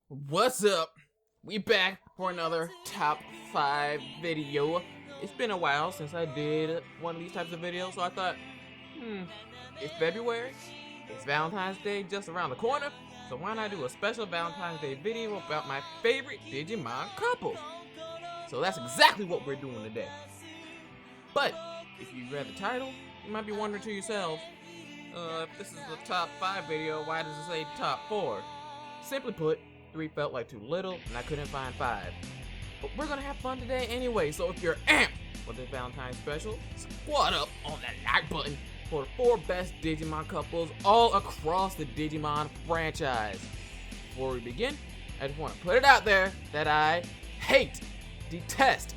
What's up? We back for another top 5 video. It's been a while since I did one of these types of videos, so I thought, it's February, it's Valentine's Day just around the corner, so why not do a special Valentine's Day video about my favorite Digimon couples? So that's exactly what we're doing today. But, if you read the title, you might be wondering to yourselves, if this is the top 5 video, why does it say top 4? Simply put, 3 felt like too little, and I couldn't find 5. But we're gonna have fun today anyway, so if you're amped for this Valentine's special, squat up on that like button for the 4 best Digimon couples all across the Digimon franchise. Before we begin, I just want to put it out there that I hate, detest,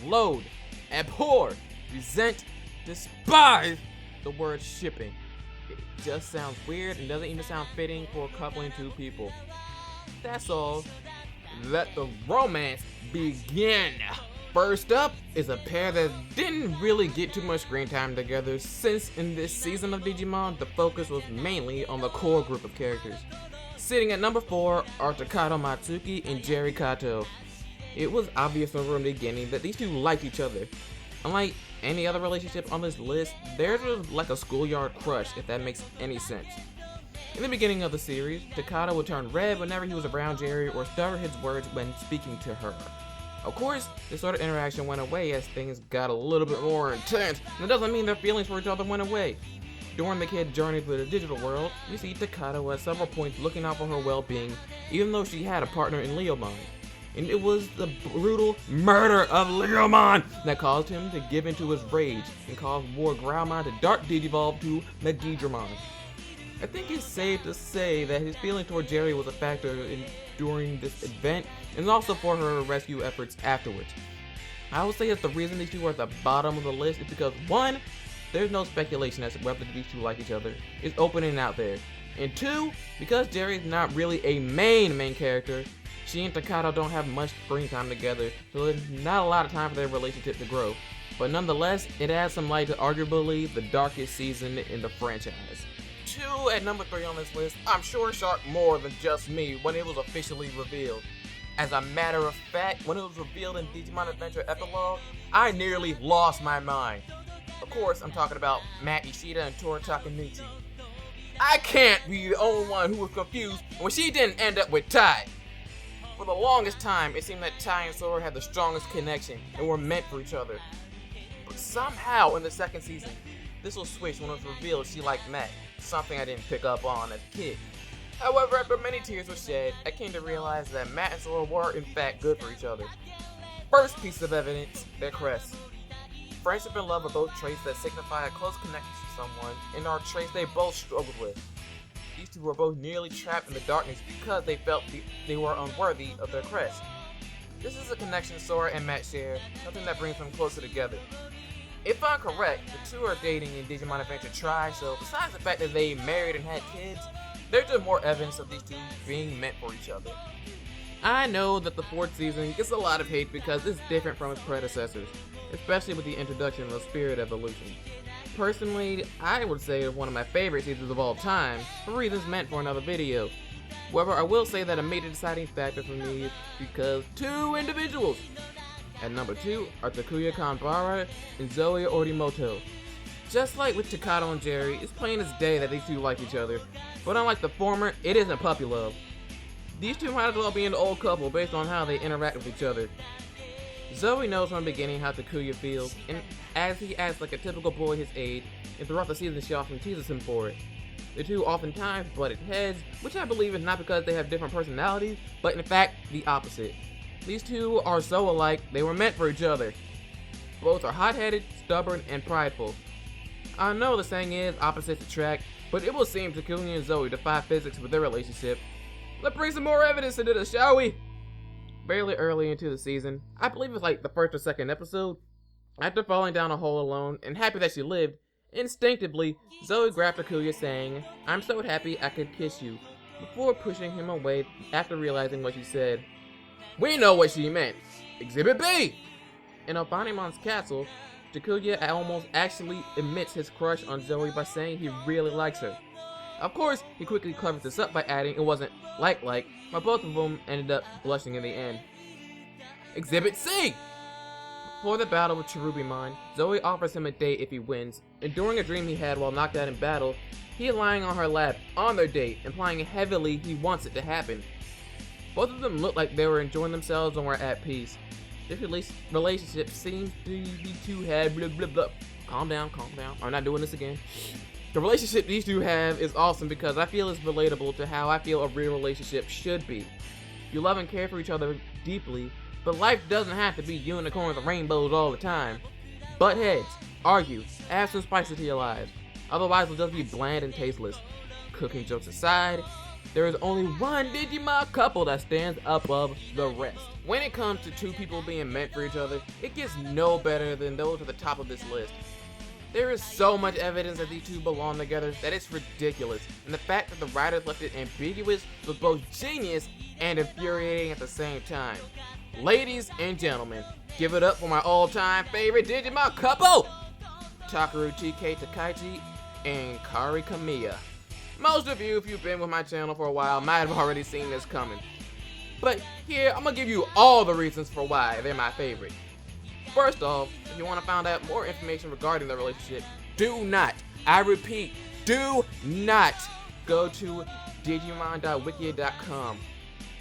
loathe, abhor, resent, despise the word shipping. It just sounds weird and doesn't even sound fitting for coupling 2 people. That's all. Let the romance begin. First up is a pair that didn't really get too much screen time together, since in this season of Digimon, the focus was mainly on the core group of characters. Sitting at number 4 are Takada Matsuki and Jerry Kato. It was obvious from the beginning that these two liked each other. Unlike any other relationship on this list, theirs was like a schoolyard crush, if that makes any sense. In the beginning of the series, Takada would turn red whenever he was around Jerry or stutter his words when speaking to her. Of course, this sort of interaction went away as things got a little bit more intense, and it doesn't mean their feelings for each other went away. During the kid's journey through the digital world, we see Takada at several points looking out for her well-being, even though she had a partner in Leomon. And it was the brutal murder of Leomon that caused him to give into his rage and caused War Graumon to dark digivolve to Megidramon. I think it's safe to say that his feeling toward Jerry was a factor during this event, and also for her rescue efforts afterwards. I would say that the reason these two are at the bottom of the list is because 1, there's no speculation as to whether these two like each other. It's open and out there. And 2, because Jerry is not really a main character, she and Takada don't have much screen time together, so there's not a lot of time for their relationship to grow. But nonetheless, it adds some light to arguably the darkest season in the franchise. 2 at number 3 on this list, I'm sure shocked more than just me when it was officially revealed. As a matter of fact, when it was revealed in Digimon Adventure Epilogue, I nearly lost my mind. Of course, I'm talking about Matt Ishida and Tora Takemichi. I can't be the only one who was confused when she didn't end up with Tai. For the longest time, it seemed that Tai and Sora had the strongest connection and were meant for each other. But somehow in the second season, this will switch when it was revealed she liked Matt, something I didn't pick up on as a kid. However, after many tears were shed, I came to realize that Matt and Sora were in fact good for each other. First piece of evidence, their crests. Friendship and love are both traits that signify a close connection to someone, and are traits they both struggled with. These two were both nearly trapped in the darkness because they felt they were unworthy of their crest. This is a connection Sora and Matt share, something that brings them closer together. If I'm correct, the two are dating in Digimon Adventure Tri, so besides the fact that they married and had kids, there's just more evidence of these two being meant for each other. I know that the 4th season gets a lot of hate because it's different from its predecessors, especially with the introduction of Spirit Evolution. Personally, I would say it's one of my favorite seasons of all time, for reasons meant for another video. However, I will say that a major deciding factor for me is because 2 individuals. At number 2 are Takuya Kanbara and Zoey Orimoto. Just like with Takada and Jerry, it's plain as day that these two like each other, but unlike the former, it isn't puppy love. These two might as well be an old couple based on how they interact with each other. Zoey knows from the beginning how Takuya feels, and as he acts like a typical boy his age, and throughout the season she often teases him for it. The two oftentimes butted heads, which I believe is not because they have different personalities, but in fact, the opposite. These two are so alike, they were meant for each other. Both are hot-headed, stubborn, and prideful. I know the saying is opposites attract, but it will seem Takuya and Zoey defy physics with their relationship. Let's bring some more evidence into this, shall we? Fairly early into the season, I believe it's like the 1st or 2nd episode, after falling down a hole alone and happy that she lived, instinctively, Zoey grabbed Takuya saying, "I'm so happy I could kiss you," before pushing him away after realizing what she said. We know what she meant. Exhibit B! In Alphanimon's castle, Takuya almost actually admits his crush on Zoey by saying he really likes her. Of course, he quickly covers this up by adding it wasn't like, but both of them ended up blushing in the end. Exhibit C! Before the battle with Cherubimon, Zoey offers him a date if he wins, and during a dream he had while knocked out in battle, he is lying on her lap on their date, implying heavily he wants it to happen. Both of them look like they were enjoying themselves and were at peace. This relationship seems to be two had blah blah blah. Calm down. I'm not doing this again. The relationship these two have is awesome because I feel it's relatable to how I feel a real relationship should be. You love and care for each other deeply, but life doesn't have to be unicorns and rainbows all the time. Butt heads, argue, add some spice to your lives. Otherwise it'll just be bland and tasteless. Cooking jokes aside, there is only one Digimon couple that stands above the rest. When it comes to two people being meant for each other, it gets no better than those at the top of this list. There is so much evidence that these two belong together that it's ridiculous, and the fact that the writers left it ambiguous was both genius and infuriating at the same time. Ladies and gentlemen, give it up for my all-time favorite Digimon couple! Takuya TK Takaichi and Kari Kamiya. Most of you, if you've been with my channel for a while, might have already seen this coming. But here, I'm gonna give you all the reasons for why they're my favorite. First off, if you want to find out more information regarding the relationship, do not, I repeat, do not go to digimon.wikia.com.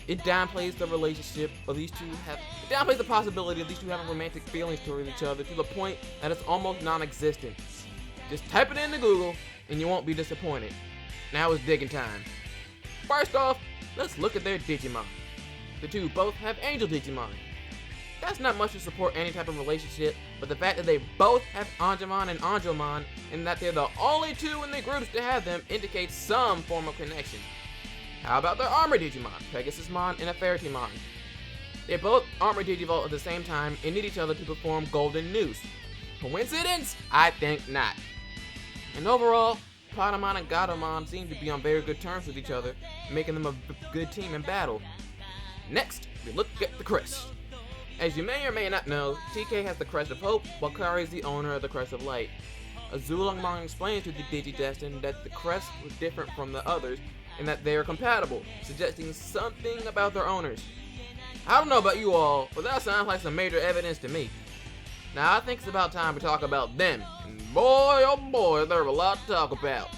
It downplays the relationship of these two it downplays the possibility of these two having romantic feelings toward each other to the point that it's almost non-existent. Just type it into Google and you won't be disappointed. Now it's digging time. First off, let's look at their Digimon. The two both have Angel Digimon. That's not much to support any type of relationship, but the fact that they both have Angemon and Angelmon, and that they're the only two in the groups to have them, indicates some form of connection. How about their Armor Digimon, Pegasusmon and Aferitimon? They both Armor Digivolve at the same time and need each other to perform Golden Noose. Coincidence? I think not. And overall, Patamon and Gatomon seem to be on very good terms with each other, making them a good team in battle. Next, we look at the crest. As you may or may not know, TK has the Crest of Hope, while Kari is the owner of the Crest of Light. Azulongmon explains to the Digidestined that the crest was different from the others, and that they are compatible, suggesting something about their owners. I don't know about you all, but that sounds like some major evidence to me. Now I think it's about time we talk about them, and boy oh boy, there's a lot to talk about.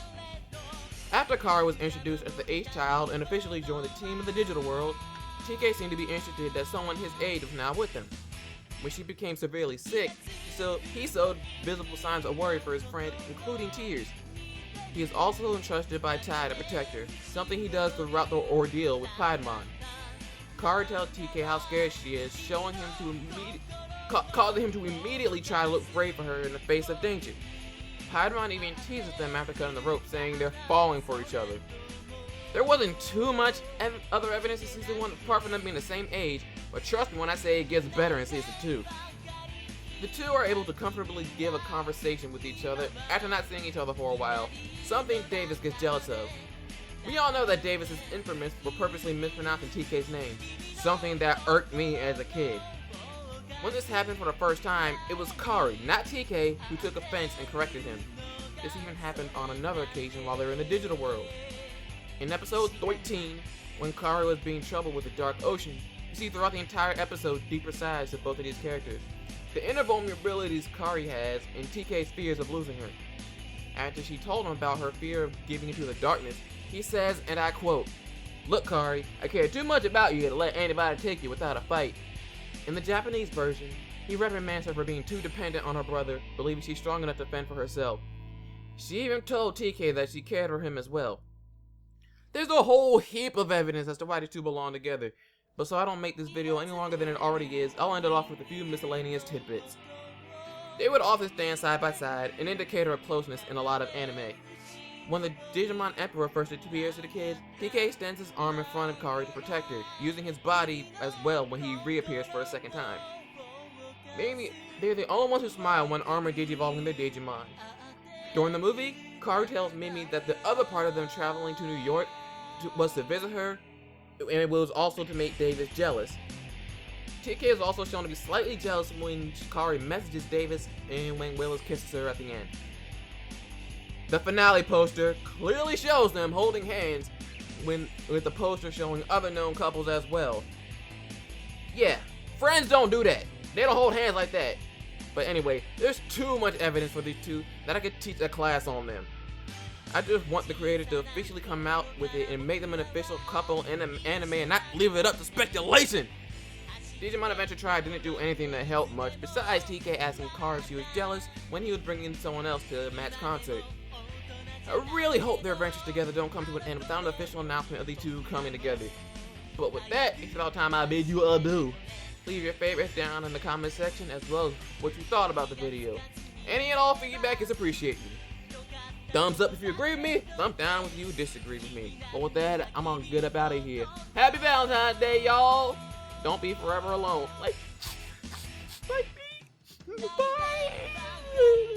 After Kari was introduced as the 8th child and officially joined the team in the digital world, TK seemed to be interested that someone his age was now with him. When she became severely sick, he showed visible signs of worry for his friend, including tears. He is also entrusted by Tai to protect her, something he does throughout the ordeal with Piedmon. Kari tells TK how scared she is, causing him to immediately try to look brave for her in the face of danger. Piedmon even teases them after cutting the rope, saying they're falling for each other. There wasn't too much other evidence in Season 1 apart from them being the same age, but trust me when I say it gets better in Season 2. The two are able to comfortably give a conversation with each other after not seeing each other for a while, something Davis gets jealous of. We all know that Davis is infamous for purposely mispronouncing TK's name, something that irked me as a kid. When this happened for the first time, it was Kari, not TK, who took offense and corrected him. This even happened on another occasion while they were in the digital world. In episode 13, when Kari was being troubled with the Dark Ocean, you see throughout the entire episode deeper sides to both of these characters. The inner vulnerabilities Kari has and TK's fears of losing her. After she told him about her fear of giving into the darkness, he says, and I quote, "Look Kari, I care too much about you to let anybody take you without a fight." In the Japanese version, he reprimands her for being too dependent on her brother, believing she's strong enough to fend for herself. She even told TK that she cared for him as well. There's a whole heap of evidence as to why these two belong together, but so I don't make this video any longer than it already is, I'll end it off with a few miscellaneous tidbits. They would often stand side by side, an indicator of closeness in a lot of anime. When the Digimon Emperor first appears to the kids, TK extends his arm in front of Kari to protect her, using his body as well when he reappears for a second time. Maybe they're the only ones who smile when Armor digivolving their Digimon. During the movie, Kari tells Mimi that the other part of them traveling to New York was to visit her, and it was also to make Davis jealous. TK is also shown to be slightly jealous when Kari messages Davis and when Willis kisses her at the end. The finale poster clearly shows them holding hands with the poster showing other known couples as well. Yeah, friends don't do that. They don't hold hands like that. But anyway, there's too much evidence for these two that I could teach a class on them. I just want the creators to officially come out with it and make them an official couple in an anime and not leave it up to speculation. Digimon Adventure Tribe didn't do anything to help much besides TK asking Car if she was jealous when he was bringing someone else to the match concert. I really hope their adventures together don't come to an end without an official announcement of these two coming together. But with that, it's about time I bid you adieu. Leave your favorites down in the comment section as well as what you thought about the video. Any and all feedback is appreciated. Thumbs up if you agree with me, thumbs down if you disagree with me. But with that, I'm gonna get up out of here. Happy Valentine's Day, y'all! Don't be forever alone. Like me. Bye.